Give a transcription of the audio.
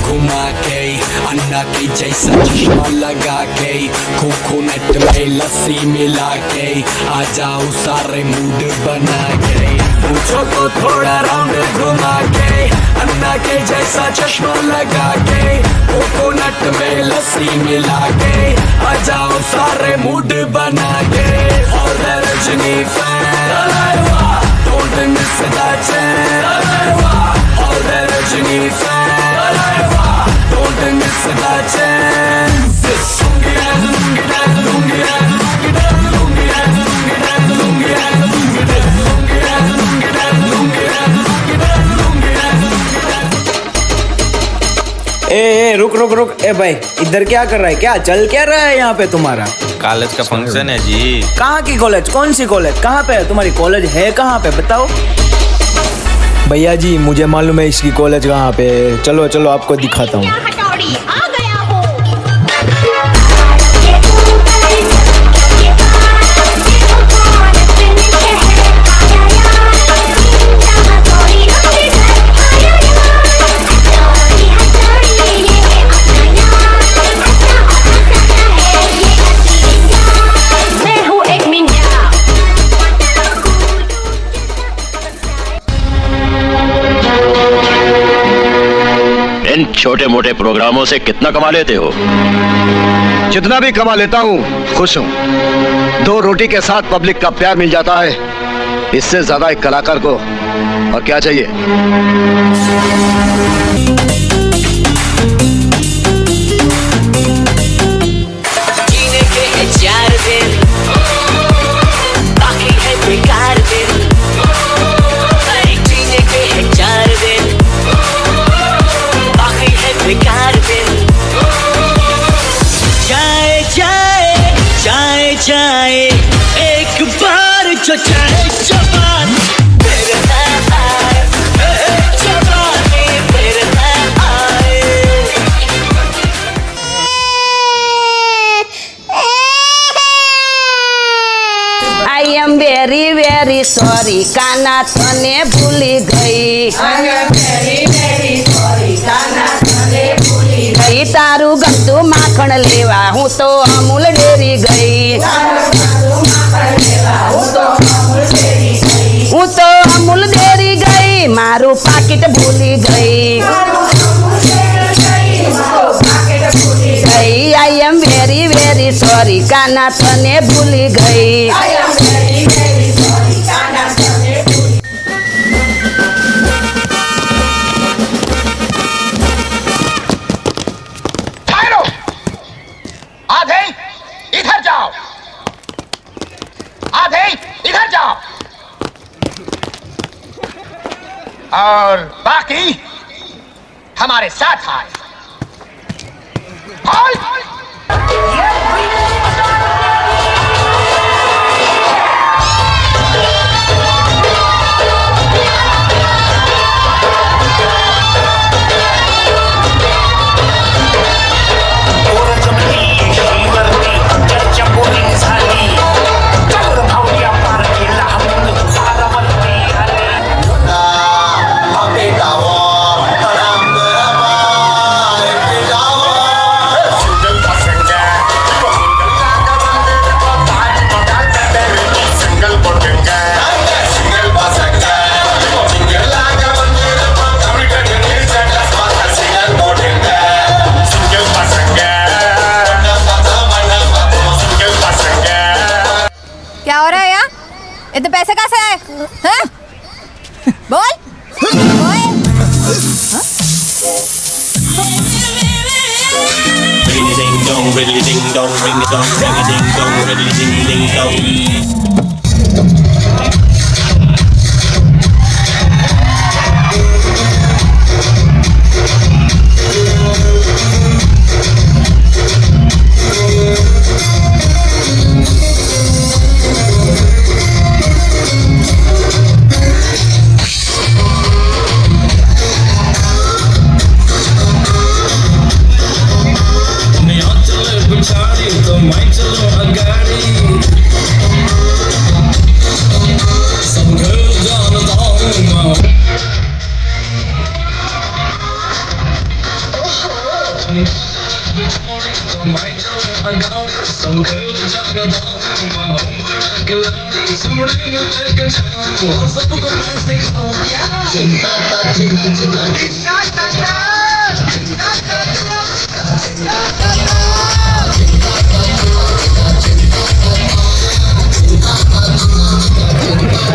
घुमा के, अन्ना के जैसा चश्मा लगा के, कोकोनट में लस्सी मिला के, आ जाओ सारे मूड बना के, पूछो तो थोड़ा राउंड घुमा के, अन्ना के जैसा चश्मा लगा के, कोकोनट में लस्सी मिला के, आ जाओ सारे मूड बना के। और Rajni fan, don't miss that chance. All the Rajini fans, don't miss that chance. Lungi dance, lungi dance, lungi dance, lungi dance, lungi dance, lungi dance, lungi dance, lungi dance, lungi dance, lungi dance, lungi dance, lungi dance, lungi dance. ए रुक रुक रुक, ए भाई इधर क्या कर रहा है? क्या चल क्या रहा है यहाँ पे तुम्हारा? कॉलेज का फंक्शन है जी। कहाँ की कॉलेज? कौन सी कॉलेज? कहाँ पे है तुम्हारी कॉलेज? है कहाँ पे बताओ? भैया जी मुझे मालूम है इसकी कॉलेज कहाँ पे है। चलो चलो आपको दिखाता हूँ। छोटे मोटे प्रोग्रामों से कितना कमा लेते हो? जितना भी कमा लेता हूँ खुश हूँ। 2 रोटी के साथ पब्लिक का प्यार मिल जाता है, इससे ज्यादा एक कलाकार को और क्या चाहिए? जीने के है 4 दिन, बाकी है बेकार दिन। जीने के है 4 दिन, बेकार दिन। जाए जाए जाए जाए एक बार जो जाए जवान, फिर ना आए जवानी, फिर ना आए। I am very very sorry, काना तने भूली गई। I am very very sorry, काना गई। तारू गंदू माखण लेवा हूँ तो अमूल डेरी गई। हूँ तो अमूल डेरी गई, मारू पाकिट भूली गई। I am very very sorry, काना तने भूली गई। इधर जाओ, आधे इधर जाओ, और बाकी हमारे साथ आए। इतने पैसे कहाँ से आए? हैं? बोल Ring a ding dong, riddly ding dong, ring a dong, ring a ding dong, riddly ding ding dong.